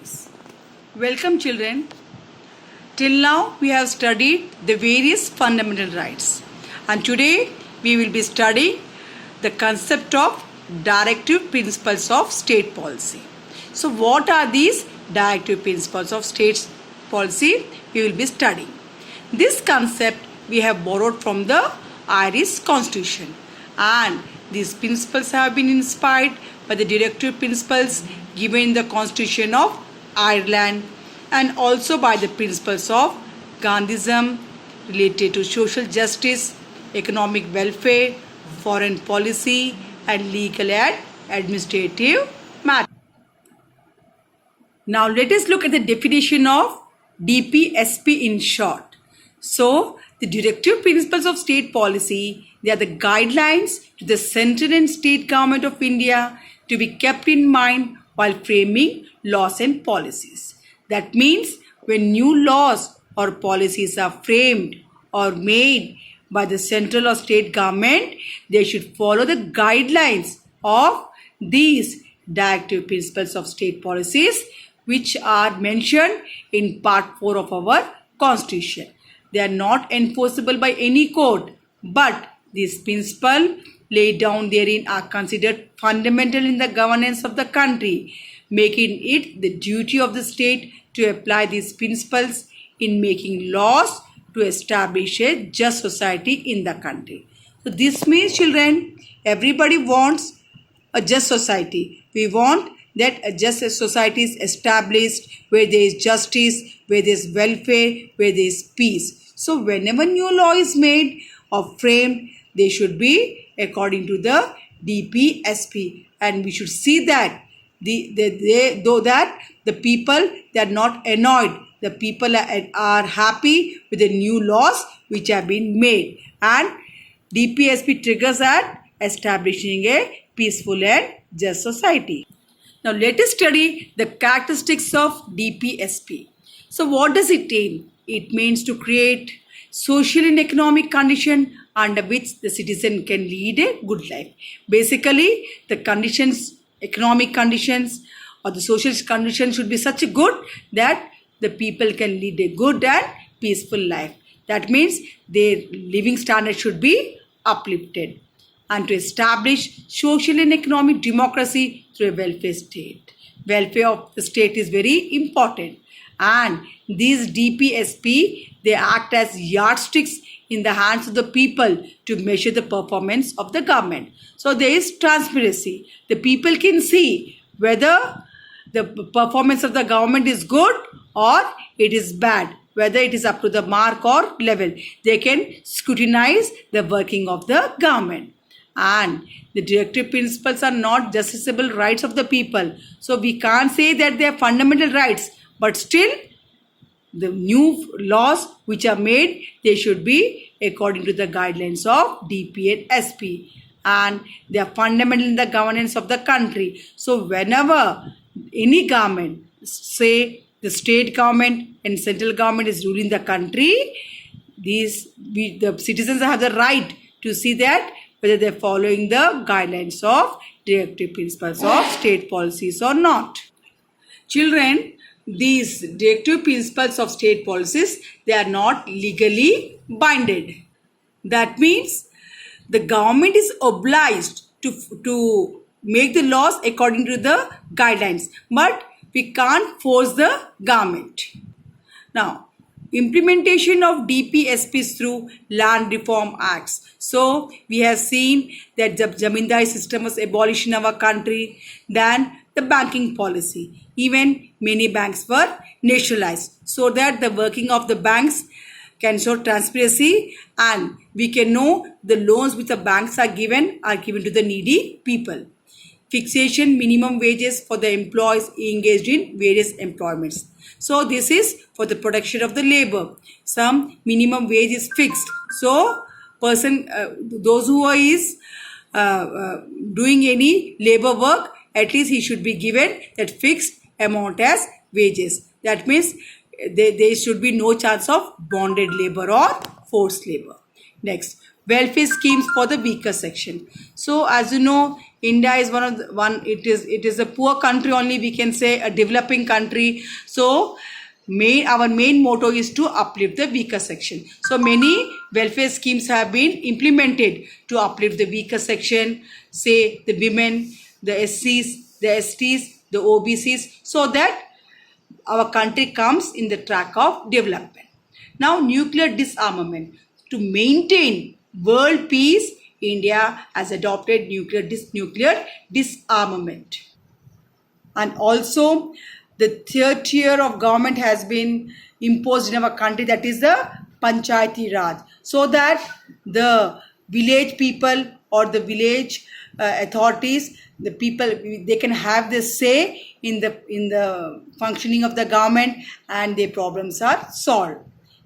service. Welcome children. Till now we have studied the various fundamental rights, and today we will be studying the concept of directive principles of state policy. So what are these directive principles of state policy? We will be studying. This concept we have borrowed from the Irish Constitution, and these principles have been inspired by the directive principles given in the Constitution of Ireland and also by the principles of Gandhism related to social justice, economic welfare, foreign policy and legal and administrative matters. Now let us look at the definition of DPSP in short. So the directive principles of state policy, they are the guidelines to the central and state government of India to be kept in mind while framing laws and policies. That means when new laws or policies are framed or made by the central or state government, they should follow the guidelines of these directive principles of state policies, which are mentioned in Part 4 of our Constitution. They are not enforceable by any court, but these principles laid down therein are considered fundamental in the governance of the country, making it the duty of the state to apply these principles in making laws to establish a just society in the country. So this means, children, everybody wants a just society. We want that a just society is established where there is justice, where there is welfare, where there is peace. So whenever new law is made or framed, they should be according to the DPSP, and we should see that the people, they are not annoyed. The people are happy with the new laws which have been made, and DPSP triggers at establishing a peaceful and just society. Now let us study the characteristics of DPSP. So what does it aim? It means to create social and economic condition under which the citizen can lead a good life. Basically, the conditions, economic conditions or the social conditions should be such a good that the people can lead a good and peaceful life. That means their living standard should be uplifted, and to establish social and economic democracy through a welfare state. Welfare of the state is very important, and these DPSP, they act as yardsticks in the hands of the people to measure the performance of the government. So there is transparency. The people can see whether the performance of the government is good or it is bad, whether it is up to the mark or level. They can scrutinize the working of the government. And the directive principles are not justiciable rights of the people. So we can't say that they are fundamental rights, but still the new laws which are made, they should be according to the guidelines of DPSP, and they are fundamental in the governance of the country. So whenever any government, say the state government and central government is ruling the country, the citizens have the right to see that whether they are following the guidelines of directive principles of state policies or not. Children, these directive principles of state policies, they are not legally binding. That means the government is obliged to make the laws according to the guidelines, but we can't force the government. Now, implementation of DPSPs through land reform acts. So we have seen that the zamindari system was abolished in our country. Then the banking policy, even many banks were nationalized so that the working of the banks can show transparency, and we can know the loans which the banks are given to the needy people. Fixation minimum wages for the employees engaged in various employments. So this is for the protection of the labor. Some minimum wage is fixed. So those who is doing any labor work, at least he should be given that fixed amount as wages. That means there should be no chance of bonded labor or forced labor. Next, welfare schemes for the weaker section. So as you know, India is it is a poor country only, we can say a developing country. So our main motto is to uplift the weaker section. So many welfare schemes have been implemented to uplift the weaker section, say the women, the SCs, the STs, the OBCs, so that our country comes in the track of development. Now, nuclear disarmament. To maintain world peace, India has adopted nuclear disarmament. And also, the third tier of government has been imposed in our country, that is the Panchayati Raj, so that the village people or the village authorities, the people, they can have the say in the functioning of the government and their problems are solved.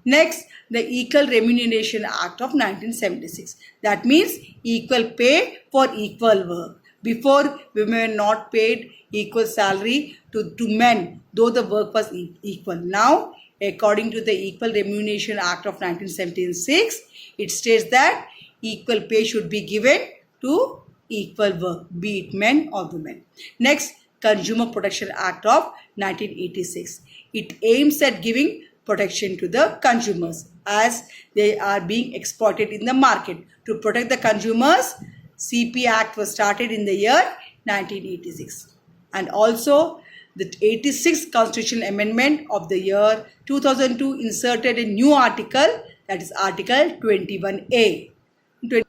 Next, the Equal Remuneration Act of 1976. That means equal pay for equal work. Before, women were not paid equal salary to men, though the work was equal. Now, according to the Equal Remuneration Act of 1976, it states that equal pay should be given to equal work, be it men or women. Next, Consumer Protection Act of 1986. It aims at giving protection to the consumers as they are being exploited in the market. To protect the consumers, CP Act was started in the year 1986. And also, the 86th Constitutional Amendment of the year 2002 inserted a new article, that is Article 21A.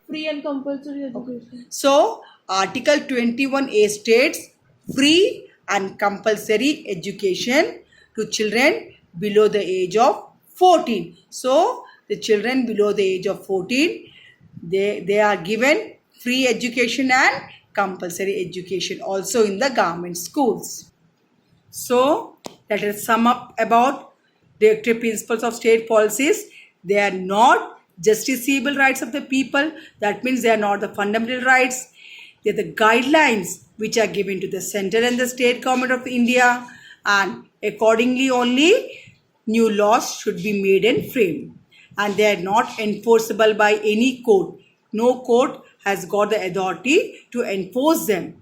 Free and compulsory education. So, Article 21A states free and compulsory education to children below the age of 14. So, the children below the age of 14, they are given free education and compulsory education also in the government schools. So, let us sum up about directive principles of state policies. They are not justiciable rights of the people. That means they are not the fundamental rights. They are the guidelines which are given to the center and the state government of India, and accordingly only new laws should be made and framed. And they are not enforceable by any court. No court has got the authority to enforce them.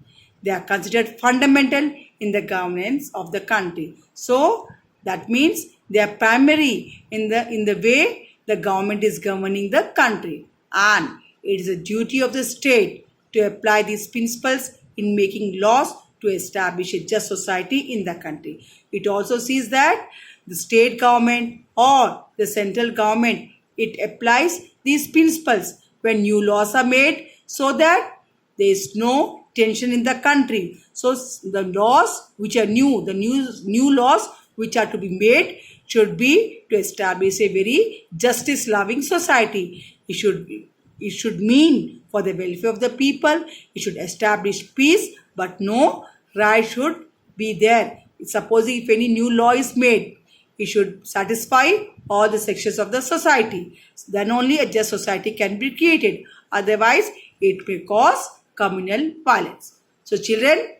They are considered fundamental in the governance of the country. So that means they are primary in the way the government is governing the country, and it is a duty of the state to apply these principles in making laws to establish a just society in the country. It also sees that the state government or the central government, it applies these principles when new laws are made, so that there is no tension in the country. So the laws which are new, the new laws which are to be made should be to establish a very justice-loving society. It should mean for the welfare of the people. It should establish peace, but no right should be there. Supposing if any new law is made, it should satisfy all the sections of the society. Then only a just society can be created. Otherwise, it may cause communal violence. So children,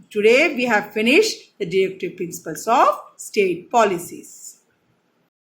today we have finished the directive principles of state policies.